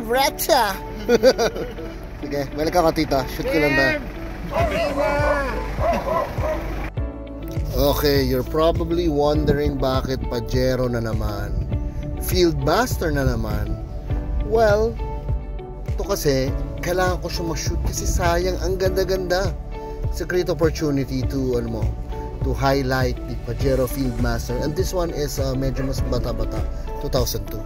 Beretta. Sige, balik ako tito. Shoot ko lang ba? Okay, you're probably wondering bakit Pajero na naman, Fieldmaster na naman. Well, ito kasi kailangan ko siya ma-shoot kasi sayang, ang ganda-ganda. It's a great opportunity to to highlight the Pajero Fieldmaster, and this one is medyo mas bata-bata, 2002.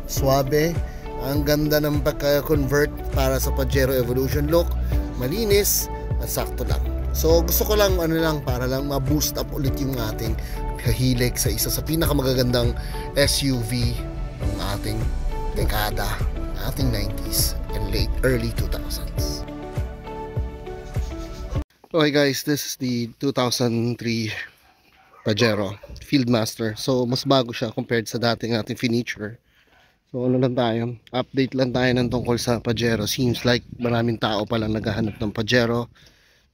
Suabe, ang ganda ng pagka-convert para sa Pajero Evolution look, malinis at sakto lang. So gusto ko lang para lang ma-boost up ulit yung ating kahilig sa isa sa pinakamagagandang SUV ng ating dekada, ating 90s and early 2000s. Okay guys, this is the 2003 Pajero Fieldmaster. So mas bago siya compared sa dating ating Furniture. So lang tayo, update lang tayo ng tungkol sa Pajero. Seems like maraming tao pa lang naghahanap ng Pajero.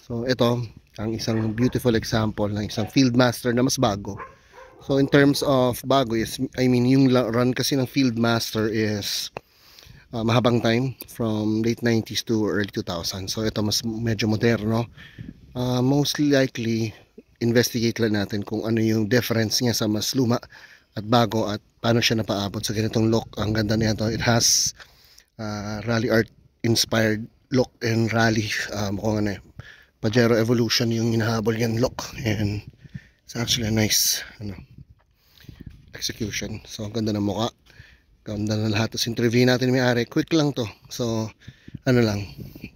So ito ang isang beautiful example ng isang Fieldmaster na mas bago. So in terms of bago is, yung run kasi ng Fieldmaster is mahabang time from late 90s to early 2000s. So ito mas medyo moderno. Mostly likely investigate lang natin kung ano yung difference niya sa mas luma at bago at paano siya napaabot sa ganitong look. Ang ganda nito, it has rally art inspired look and rally mukhang Pajero Evolution yung hinahabol yan look, and it's actually a nice execution. So ang ganda ng mukha, ganda na lahat. Tapos interview natin may-ari, quick lang to. So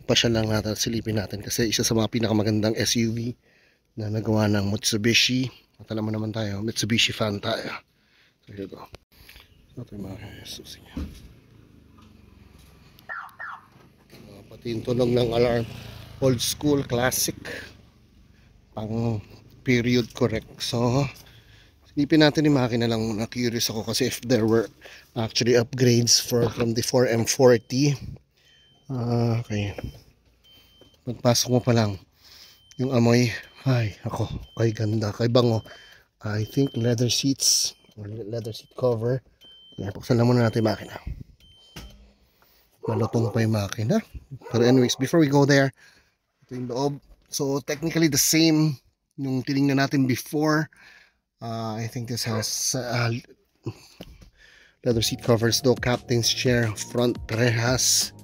pasyal lang natin at silipin natin kasi isa sa mga pinakamagandang SUV na nagawa ng Mitsubishi. At alam mo naman tayo, Mitsubishi fan tayo. So here you go. Ito yung mga susi niya. Pati yung tunog ng alarm, old school, classic, pang period correct. So silipin natin yung makina lang. Na-curious ako kasi if there were actually upgrades from the 4M40. Okay, pagpasok mo pa lang yung amoy, ay ako, kay ganda, kay bango. I think leather seats or leather seat cover. Yan, buksan lang muna natin yung makina. Malutong pa yung makina. Pero anyways, before we go there, ito yung loob. So technically the same yung tinignan natin before. I think this has leather seat covers though, captain's chair, front rehas.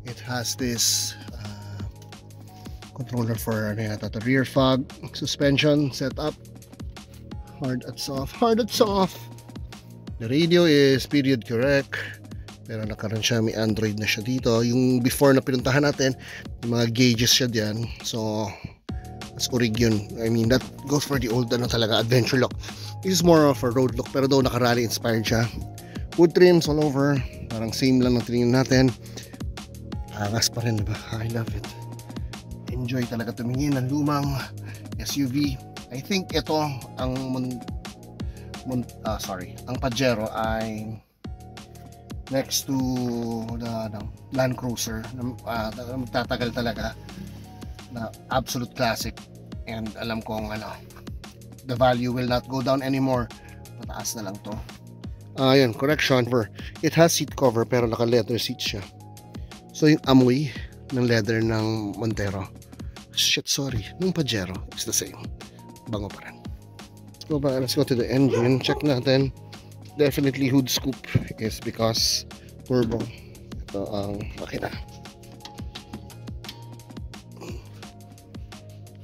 It has this controller for the rear fog, suspension setup, hard at soft. The radio is period correct, pero nakaroon siya, may Android na siya dito. Yung before na pinuntahan natin, yung mga gauges siya diyan. So that's orig yun. I mean, that goes for the old talaga adventure look. This is more of a road look, pero though naka-rally inspired siya. Wood trims all over, parang same lang ng tingin natin. Angas pa rin, diba? I love it. Enjoy talaga tumingin ng lumang SUV. I think ito ang ang Pajero ay next to the Land Cruiser na magtatagal talaga, na absolute classic, and alam kong the value will not go down anymore. Mataas na lang to. Yun, correction, it has seat cover pero naka leather seat siya. So yung amoy ng leather ng Montero, ng Pajero is the same. Bango pa rin. Let's go to the engine. Check natin. Definitely hood scoop is because turbo. Ito ang makina.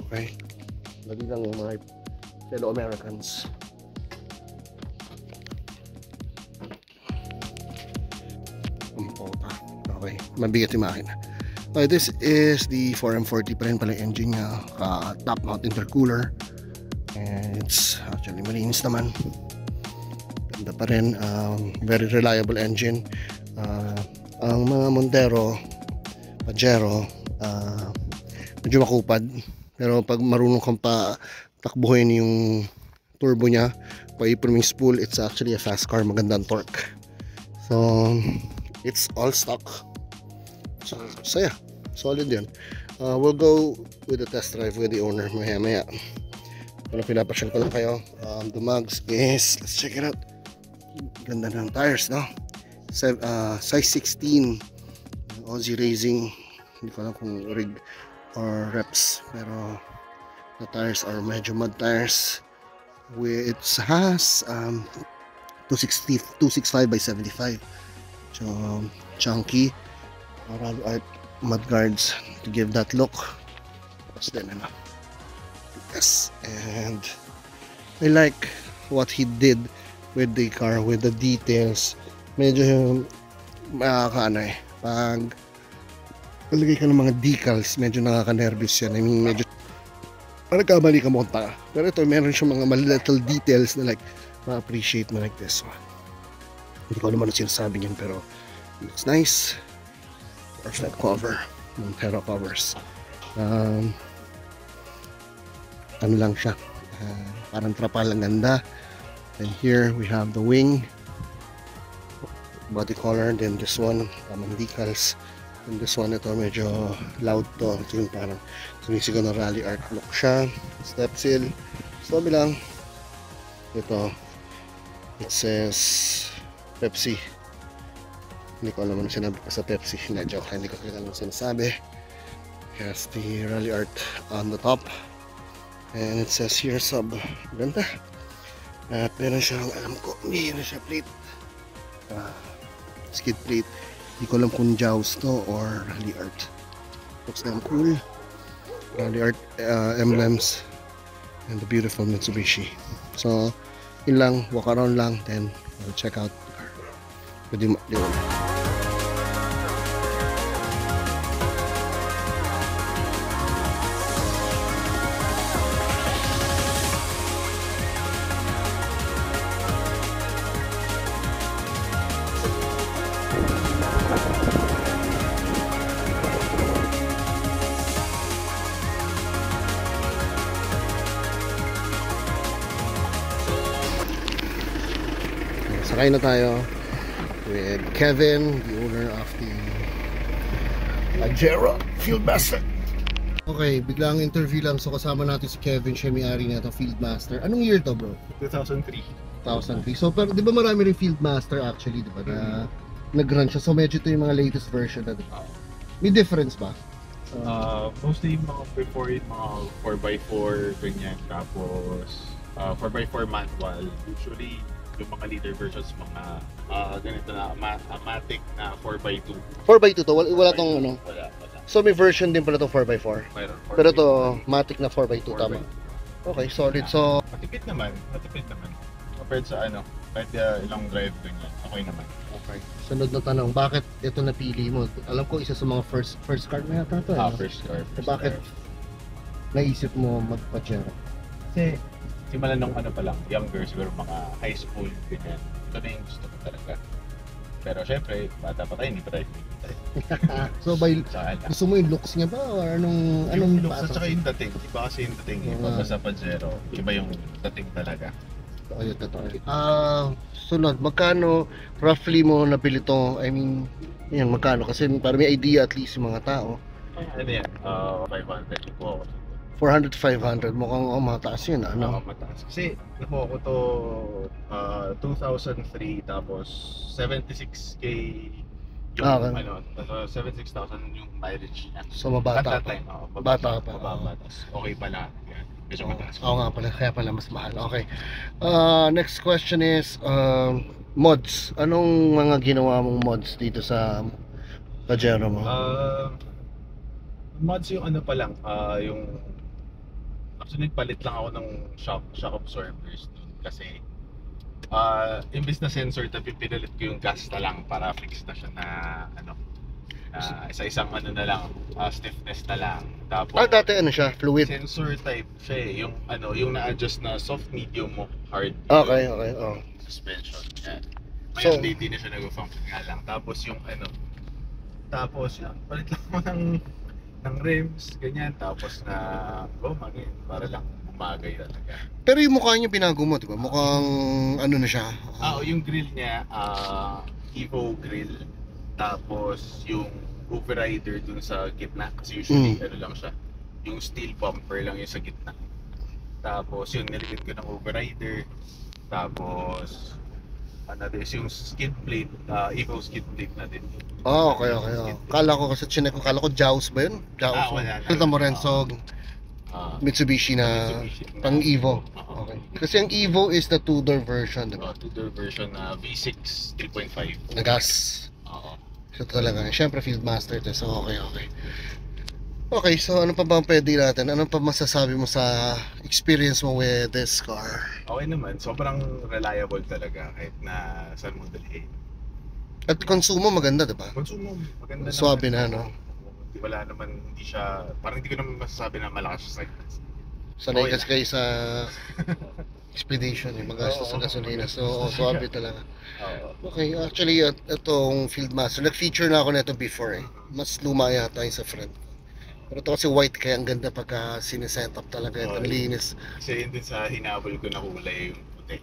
Okay. Lagi lang yung mga fellow Americans. Okay, mabigat yung makina. Okay, this is the 4M40 pa rin pala yung engine niya, top mount intercooler, and it's actually malinis naman, ganda pa rin. Very reliable engine. Ang mga Montero, Pajero, medyo makupad, pero pag marunong kang pa takbuhin yung turbo niya, paipon yung spool, it's actually a fast car, magandang torque. So it's all stock. So yeah, solid yun. We'll go with the test drive with the owner maya. Kung pinapasyal ko lang kayo, the mugs is, let's check it out. Ganda ng tires, no? Size 16 Aussie Racing. Hindi ko alam kung rig or reps, pero the tires are medyo mud tires. It has 265 by 75, so chunky. Rally Art mud guards to give that look. Tapos din yes, and I like what he did with the car, with the details. Medyo pag palagay ka ng mga decals, medyo nakaka-nervous yan. I mean, medyo nagkamali ka mo ta. Pero ito, meron siyang mga little details na like ma-appreciate mo, like this one. Hindi ko naman sinasabi niyan, pero it looks nice. Perfect cover ng Terra covers. Ano lang siya, parang trapal, ang ganda. And here we have the wing, body color. Then this one, tamang decals. And this one, ito medyo loud to. Ito yung parang sumisigaw na Rally Art look siya. Step seal. So bilang ito, it says Pepsi. Hindi ko alam ano sinabi ko sa Pepsi. Joke, hindi ko alam ano sinasabi. It has the Rally Art on the top. And it says here sub. Ganda. At meron siyang, alam ko, meron siya plate. Skid plate. Hindi ko alam kung Jaws to or Rally Art. Looks damn cool. Rally Art emblems and the beautiful Mitsubishi. So, yun lang, walk around lang, then we'll check out the car. Pwede yun. Sakay na tayo with Kevin, the owner of the Pajero Fieldmaster. Okay, biglang interview lang. So kasama natin si Kevin, siya may-ari na itong Fieldmaster. Anong year to, bro? 2003. 2003. So pero di ba marami rin Fieldmaster actually, di ba? Na nag-run siya. So medyo ito yung mga latest version na, di ba? May difference ba? Mostly yung mga before yung mga 4x4 ganyan, tapos 4x4 manual. Usually yung mga leader versions, mga ganito na Matic na 4x2. 4x2 to? Wala tong ano? Wala. So may version din pala to 4x4. Mayroon 4x2. Pero to Matic na 4x2 tama? Okay, solid. So Matipid naman. Compared sa ano, kahit ilang drive ganyan, okay naman. okay. Sunod na tanong, bakit ito napili mo? Alam ko isa sa mga first car na yata to. First car. So bakit naisip mo magpa-Pajero? Kasi simulan nung ano pa lang, younger, siguro mga high school, ganyan. Ito na yung gusto ko talaga. Pero syempre, bata pa tayo, hindi pa tayo kumikita. So gusto mo yung looks niya ba? Or anong looks at saka yung dating. Iba kasi yung dating. Iba sa Pajero. Iba yung dating talaga. Sunod, magkano roughly mo nabili to? I mean, yan, magkano? Kasi para may idea at least yung mga tao. Ano yan? 500 po. 400 to 500, mukhang mataas yun, ano? Mataas. Kasi nakuha ko to 2003, tapos 76k yung ano, 76,000 yung mileage niya. So mabata At that pa. time, Bata pa. Mababa. Okay pala. Yan. Medyo mataas. Oo nga pala, kaya pala mas mahal. Okay. Next question is mods. Anong mga ginawa mong mods dito sa Pajero mo? Mods yung ano pa lang, yung actually nagpalit lang ako ng shock absorbers dun kasi imbis na sensor, tapi pinalit ko yung gas na lang para fix na siya na ano, isa-isang ano na lang, stiffness na lang. Tapos Dati ano siya, fluid. sensor type siya yung ano, yung na-adjust na soft, medium mo, hard. Okay. Suspension. Yan. So, Ngayon, hindi na siya nag-function nga lang. Tapos yung ano, yan, palit lang mo ng rims, ganyan, tapos na goma, ganyan, para lang bumagay talaga. pero yung mukha niya binago mo, diba? Mukhang ano na siya. Yung grill niya, Evo grill, tapos yung overrider dun sa gitna, kasi usually ano lang siya, yung steel bumper lang yung sa gitna. Tapos yun, niligid ko ng overrider, tapos ano din, yung skid plate, Evo skid plate na din. Oh, okay, okay. Oh. Kala ko kasi chinek ko, kala ko Jaws ba yun? Jaws. Wala na. Ito mo rin, so Mitsubishi na Mitsubishi na- pang Evo. Oo. Okay. Kasi ang Evo is the two-door version, di ba? Two-door version na V6 3.5. Na gas. Oo. So talaga, syempre Fieldmaster to. So okay, okay. Okay, so ano pa ba ang pwede natin? Ano pa masasabi mo sa experience mo with this car? Okay naman, sobrang reliable talaga kahit na saan mo dalhin. At konsumo maganda, di ba? Konsumo, maganda Swabe naman. na, no? Wala naman, hindi siya, parang hindi ko naman masasabi na malakas siya sa Sanay Okay kasi kayo sa expedition, magastos sa Oo. gasolina. So, swabe talaga. Oo. Okay, actually, itong Fieldmaster, nag-feature na ako nito before eh. Mas luma yata yung sa front. Pero ito kasi white, kaya ang ganda pagka sineset up talaga. Ito, ang linis. Kasi yun din sa hinabol ko na kulay yung puti.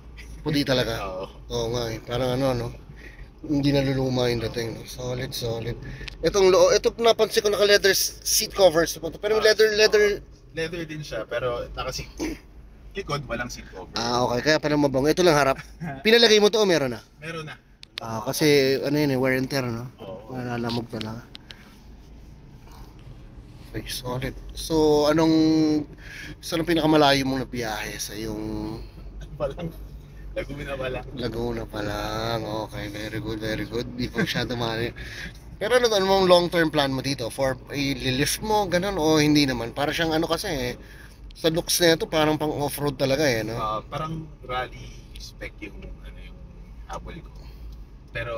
Puti talaga. Oo. Oo nga eh. Parang ano, no? Hindi naluluma yung dating. No? Solid, solid. Ito napansin ko naka-leather seat covers. Pero yung leather... Leather din siya, pero naka-seat. Likod, walang seat cover. Ah, okay. Kaya pala mabango. Ito lang harap. Pinalagay mo to o meron na? Meron na. Kasi ano yun eh, wear and tear, no? Oo. Nalalamog talaga. Okay, solid. So, saan ang pinakamalayo mong nabiyahe sa yung Palang, Laguna pa lang. Laguna pa lang? Okay, very good, very good. Di pa masyado mali. Pero ano mong long-term plan mo dito? For i-lift mo, ganun, o hindi naman? Para siyang ano kasi eh, sa looks na ito, parang pang off-road talaga eh, no? Parang rally spec yung habol ko. Pero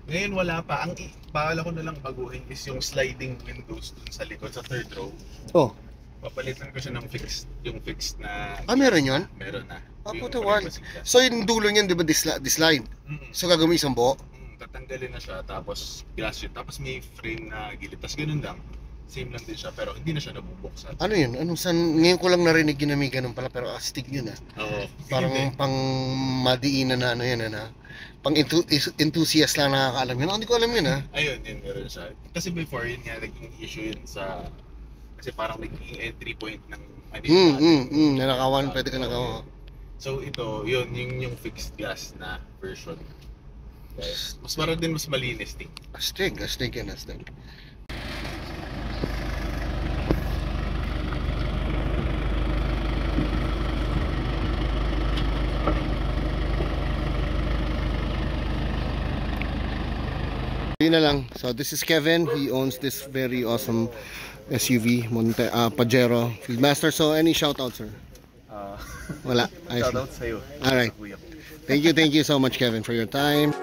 ngayon wala pa. Ang bala ko na lang baguhin is yung sliding windows dun sa likod sa third row. Oh, Papalitan ko siya ng yung fixed na. meron yun? Meron na. Yung Puta wal. privacy glass. So yung dulo niyan, di ba, dislide? So gagawin isang buo? Tatanggalin na siya, tapos glass yun. Tapos may frame na gilid. Tapos ganun lang. Same lang din siya, pero hindi na siya nabubuksan. Ano yun? Ngayon ko lang narinig yun na may ganun pala, pero astig yun ah. Oo. Parang pang madiinan na ano yan ah. Pang enthusiast lang nakakaalam yun. Hindi ko alam yun ah. Ayun, yun meron siya. Kasi before yun nga, naging issue yun sa. Kasi parang naging entry point ng Nanakawan, pwede ka nakawa. So ito, yun, yung fixed glass na version. Mas parang din mas malinis din. Astig yan, astig. Yun na lang. So this is Kevin. He owns this very awesome SUV, Pajero Fieldmaster. So any shoutouts, sir? Wala. I see. Shoutout sa'yo. Alright. Kuya. Thank you so much, Kevin, for your time.